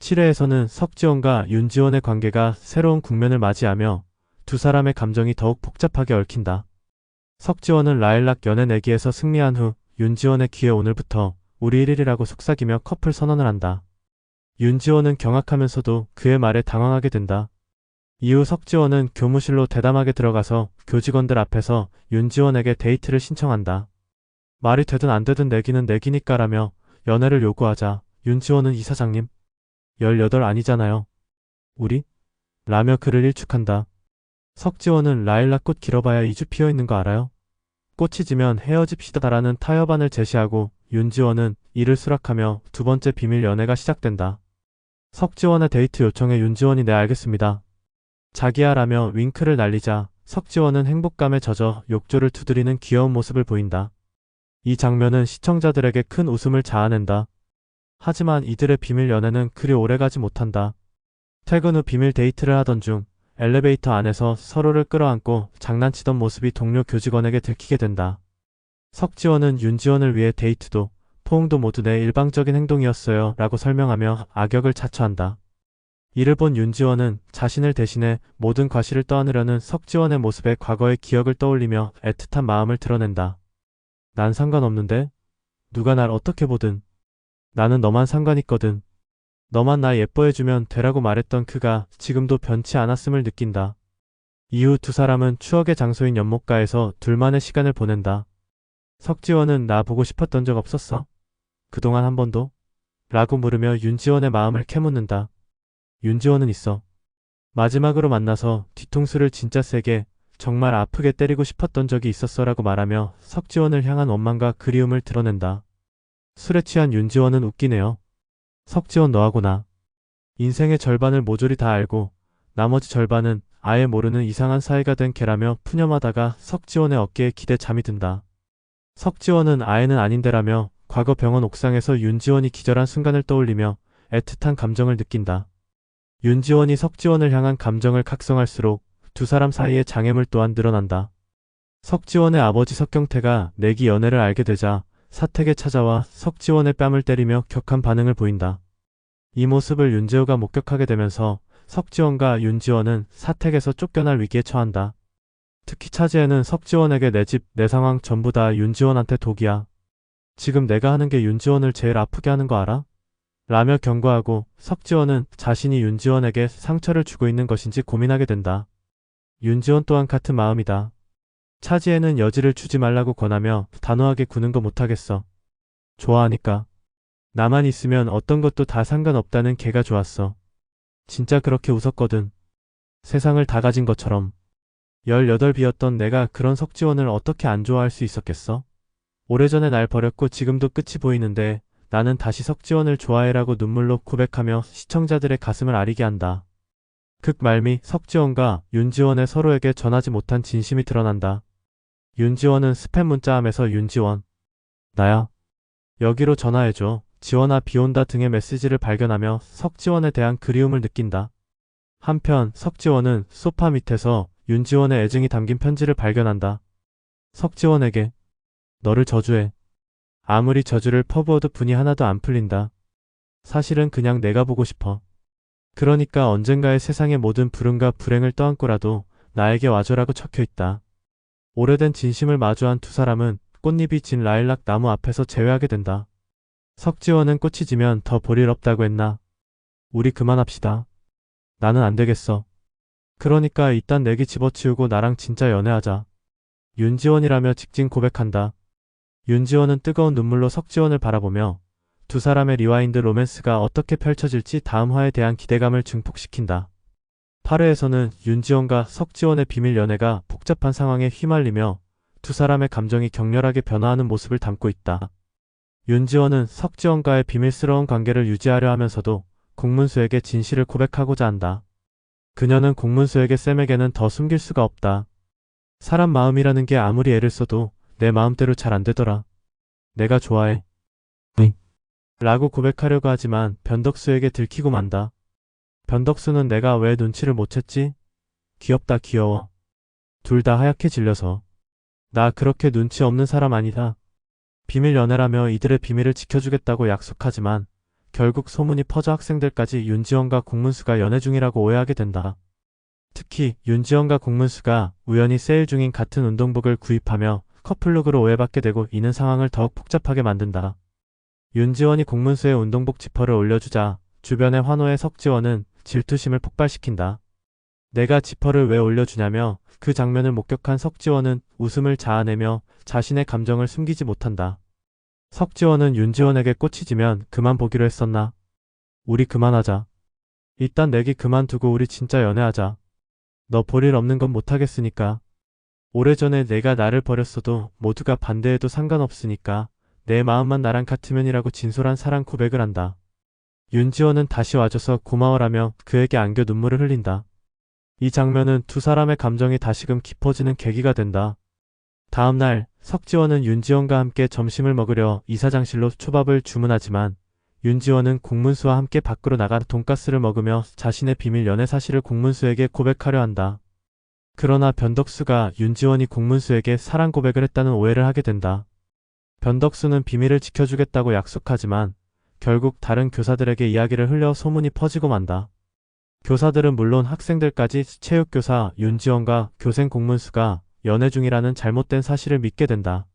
7회에서는 석지원과 윤지원의 관계가 새로운 국면을 맞이하며 두 사람의 감정이 더욱 복잡하게 얽힌다. 석지원은 라일락 연애 내기에서 승리한 후 윤지원의 귀에 오늘부터 우리 1일이라고 속삭이며 커플 선언을 한다. 윤지원은 경악하면서도 그의 말에 당황하게 된다. 이후 석지원은 교무실로 대담하게 들어가서 교직원들 앞에서 윤지원에게 데이트를 신청한다. 말이 되든 안 되든 내기는 내기니까라며 연애를 요구하자 윤지원은 이사장님 18 아니잖아요. 우리? 라며 그를 일축한다. 석지원은 라일락 꽃 길어봐야 2주 피어있는 거 알아요? 꽃이 지면 헤어집시다라는 타협안을 제시하고 윤지원은 이를 수락하며 두 번째 비밀 연애가 시작된다. 석지원의 데이트 요청에 윤지원이 네 알겠습니다. 자기야 라며 윙크를 날리자 석지원은 행복감에 젖어 욕조를 두드리는 귀여운 모습을 보인다. 이 장면은 시청자들에게 큰 웃음을 자아낸다. 하지만 이들의 비밀 연애는 그리 오래가지 못한다. 퇴근 후 비밀 데이트를 하던 중 엘리베이터 안에서 서로를 끌어안고 장난치던 모습이 동료 교직원에게 들키게 된다. 석지원은 윤지원을 위해 데이트도 포옹도 모두 내 일방적인 행동이었어요 라고 설명하며 악역을 자처한다. 이를 본 윤지원은 자신을 대신해 모든 과실을 떠안으려는 석지원의 모습에 과거의 기억을 떠올리며 애틋한 마음을 드러낸다. 난 상관없는데? 누가 날 어떻게 보든. 나는 너만 상관 있거든. 너만 나 예뻐해주면 되라고 말했던 그가 지금도 변치 않았음을 느낀다. 이후 두 사람은 추억의 장소인 연못가에서 둘만의 시간을 보낸다. 석지원은 나 보고 싶었던 적 없었어? 그동안 한 번도? 라고 물으며 윤지원의 마음을 캐묻는다. 윤지원은 있어. 마지막으로 만나서 뒤통수를 진짜 세게 정말 아프게 때리고 싶었던 적이 있었어 라고 말하며 석지원을 향한 원망과 그리움을 드러낸다. 술에 취한 윤지원은 웃기네요. 석지원 너하고 나. 인생의 절반을 모조리 다 알고 나머지 절반은 아예 모르는 이상한 사이가 된 개라며 푸념하다가 석지원의 어깨에 기대 잠이 든다. 석지원은 아예는 아닌데라며 과거 병원 옥상에서 윤지원이 기절한 순간을 떠올리며 애틋한 감정을 느낀다. 윤지원이 석지원을 향한 감정을 각성할수록 두 사람 사이의 장애물 또한 늘어난다. 석지원의 아버지 석경태가 내기 연애를 알게 되자 사택에 찾아와 석지원의 뺨을 때리며 격한 반응을 보인다. 이 모습을 윤재호가 목격하게 되면서 석지원과 윤지원은 사택에서 쫓겨날 위기에 처한다. 특히 차지혜는 석지원에게 내 집, 내 상황 전부 다 윤지원한테 독이야. 지금 내가 하는 게 윤지원을 제일 아프게 하는 거 알아? 라며 경고하고 석지원은 자신이 윤지원에게 상처를 주고 있는 것인지 고민하게 된다. 윤지원 또한 같은 마음이다. 차지혜는 여지를 주지 말라고 권하며 단호하게 구는 거 못하겠어. 좋아하니까. 나만 있으면 어떤 것도 다 상관없다는 걔가 좋았어. 진짜 그렇게 웃었거든. 세상을 다 가진 것처럼. 18비였던 내가 그런 석지원을 어떻게 안 좋아할 수 있었겠어? 오래전에 날 버렸고 지금도 끝이 보이는데 나는 다시 석지원을 좋아해라고 눈물로 고백하며 시청자들의 가슴을 아리게 한다. 극 말미 석지원과 윤지원의 서로에게 전하지 못한 진심이 드러난다. 윤지원은 스팸 문자함에서 윤지원. 나야. 여기로 전화해줘. 지원아 비온다 등의 메시지를 발견하며 석지원에 대한 그리움을 느낀다. 한편 석지원은 소파 밑에서 윤지원의 애증이 담긴 편지를 발견한다. 석지원에게 너를 저주해. 아무리 저주를 퍼부어도 분이 하나도 안 풀린다. 사실은 그냥 내가 보고 싶어. 그러니까 언젠가의 세상의 모든 불운과 불행을 떠안고라도 나에게 와줘라고 적혀있다. 오래된 진심을 마주한 두 사람은 꽃잎이 진 라일락 나무 앞에서 재회하게 된다. 석지원은 꽃이 지면 더 볼 일 없다고 했나? 우리 그만합시다. 나는 안 되겠어. 그러니까 이딴 내기 집어치우고 나랑 진짜 연애하자. 윤지원이라며 직진 고백한다. 윤지원은 뜨거운 눈물로 석지원을 바라보며 두 사람의 리와인드 로맨스가 어떻게 펼쳐질지 다음 화에 대한 기대감을 증폭시킨다. 8회에서는 윤지원과 석지원의 비밀 연애가 복잡한 상황에 휘말리며 두 사람의 감정이 격렬하게 변화하는 모습을 담고 있다. 윤지원은 석지원과의 비밀스러운 관계를 유지하려 하면서도 공문수에게 진실을 고백하고자 한다. 그녀는 공문수에게 쌤에게는 더 숨길 수가 없다. 사람 마음이라는 게 아무리 애를 써도 내 마음대로 잘 안 되더라. 내가 좋아해. 라고 고백하려고 하지만 변덕수에게 들키고 만다. 변덕수는 내가 왜 눈치를 못 챘지? 귀엽다 귀여워. 둘 다 하얗게 질려서. 나 그렇게 눈치 없는 사람 아니다. 비밀 연애라며 이들의 비밀을 지켜주겠다고 약속하지만 결국 소문이 퍼져 학생들까지 윤지원과 공문수가 연애 중이라고 오해하게 된다. 특히 윤지원과 공문수가 우연히 세일 중인 같은 운동복을 구입하며 커플룩으로 오해받게 되고 이는 상황을 더욱 복잡하게 만든다. 윤지원이 공문수의 운동복 지퍼를 올려주자 주변의 환호에 석지원은 질투심을 폭발시킨다. 내가 지퍼를 왜 올려주냐며 그 장면을 목격한 석지원은 웃음을 자아내며 자신의 감정을 숨기지 못한다. 석지원은 윤지원에게 꽂히지면 그만 보기로 했었나? 우리 그만하자. 일단 내기 그만두고 우리 진짜 연애하자. 너 볼 일 없는 건 못하겠으니까. 오래전에 내가 나를 버렸어도 모두가 반대해도 상관없으니까 내 마음만 나랑 같으면이라고 진솔한 사랑 고백을 한다. 윤지원은 다시 와줘서 고마워라며 그에게 안겨 눈물을 흘린다. 이 장면은 두 사람의 감정이 다시금 깊어지는 계기가 된다. 다음 날 석지원은 윤지원과 함께 점심을 먹으려 이사장실로 초밥을 주문하지만 윤지원은 공문수와 함께 밖으로 나가 돈가스를 먹으며 자신의 비밀 연애 사실을 공문수에게 고백하려 한다. 그러나 변덕수가 윤지원이 공문수에게 사랑 고백을 했다는 오해를 하게 된다. 변덕수는 비밀을 지켜주겠다고 약속하지만 결국 다른 교사들에게 이야기를 흘려 소문이 퍼지고 만다. 교사들은 물론 학생들까지 체육교사 윤지원과 교생 공문수가 연애 중이라는 잘못된 사실을 믿게 된다.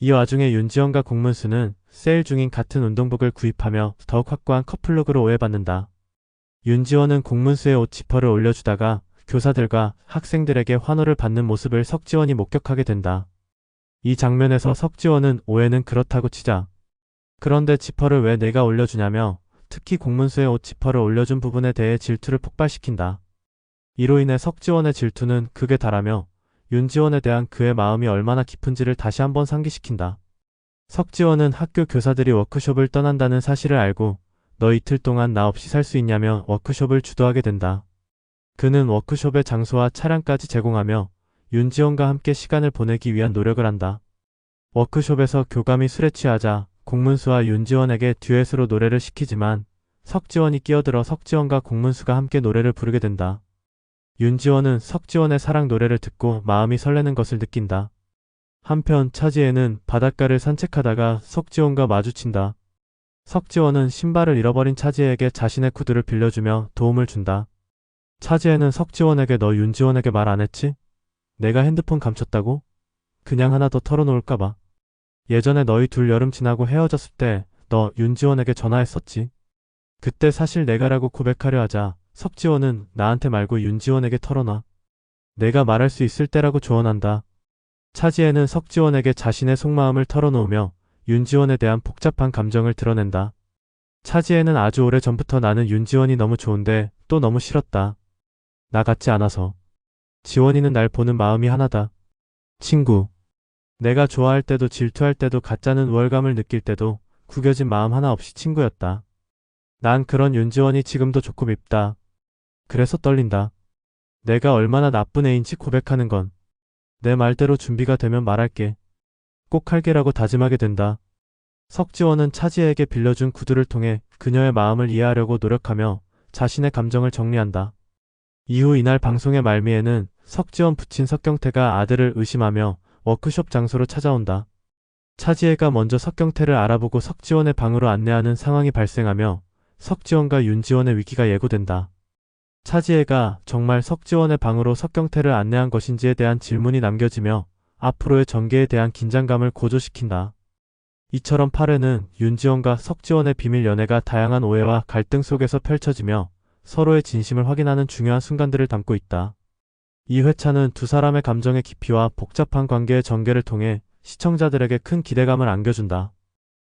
이 와중에 윤지원과 공문수는 세일 중인 같은 운동복을 구입하며 더욱 확고한 커플룩으로 오해받는다. 윤지원은 공문수의 옷 지퍼를 올려주다가 교사들과 학생들에게 환호를 받는 모습을 석지원이 목격하게 된다. 이 장면에서 석지원은 오해는 그렇다고 치자. 그런데 지퍼를 왜 내가 올려주냐며 특히 공문수의 옷 지퍼를 올려준 부분에 대해 질투를 폭발시킨다. 이로 인해 석지원의 질투는 극에 달하며 윤지원에 대한 그의 마음이 얼마나 깊은지를 다시 한번 상기시킨다. 석지원은 학교 교사들이 워크숍을 떠난다는 사실을 알고 너 이틀 동안 나 없이 살 수 있냐며 워크숍을 주도하게 된다. 그는 워크숍의 장소와 차량까지 제공하며 윤지원과 함께 시간을 보내기 위한 노력을 한다. 워크숍에서 교감이 술에 취하자 공문수와 윤지원에게 듀엣으로 노래를 시키지만 석지원이 끼어들어 석지원과 공문수가 함께 노래를 부르게 된다. 윤지원은 석지원의 사랑 노래를 듣고 마음이 설레는 것을 느낀다. 한편 차지혜는 바닷가를 산책하다가 석지원과 마주친다. 석지원은 신발을 잃어버린 차지혜에게 자신의 구두를 빌려주며 도움을 준다. 차지혜는 석지원에게 너 윤지원에게 말 안 했지? 내가 핸드폰 감췄다고? 그냥 하나 더 털어놓을까봐. 예전에 너희 둘 여름 지나고 헤어졌을 때 너 윤지원에게 전화했었지. 그때 사실 내가라고 고백하려 하자 석지원은 나한테 말고 윤지원에게 털어놔. 내가 말할 수 있을 때라고 조언한다. 차지혜는 석지원에게 자신의 속마음을 털어놓으며 윤지원에 대한 복잡한 감정을 드러낸다. 차지혜는 아주 오래 전부터 나는 윤지원이 너무 좋은데 또 너무 싫었다. 나 같지 않아서. 지원이는 날 보는 마음이 하나다. 친구. 내가 좋아할 때도 질투할 때도 가짜는 우월감을 느낄 때도 구겨진 마음 하나 없이 친구였다. 난 그런 윤지원이 지금도 좋고 밉다. 그래서 떨린다. 내가 얼마나 나쁜 애인지 고백하는 건. 내 말대로 준비가 되면 말할게. 꼭 할게라고 다짐하게 된다. 석지원은 차지혜에게 빌려준 구두를 통해 그녀의 마음을 이해하려고 노력하며 자신의 감정을 정리한다. 이후 이날 방송의 말미에는 석지원 부친 석경태가 아들을 의심하며 워크숍 장소로 찾아온다. 차지혜가 먼저 석경태를 알아보고 석지원의 방으로 안내하는 상황이 발생하며 석지원과 윤지원의 위기가 예고된다. 차지혜가 정말 석지원의 방으로 석경태를 안내한 것인지에 대한 질문이 남겨지며 앞으로의 전개에 대한 긴장감을 고조시킨다. 이처럼 8회는 윤지원과 석지원의 비밀 연애가 다양한 오해와 갈등 속에서 펼쳐지며 서로의 진심을 확인하는 중요한 순간들을 담고 있다. 이 회차는 두 사람의 감정의 깊이와 복잡한 관계의 전개를 통해 시청자들에게 큰 기대감을 안겨준다.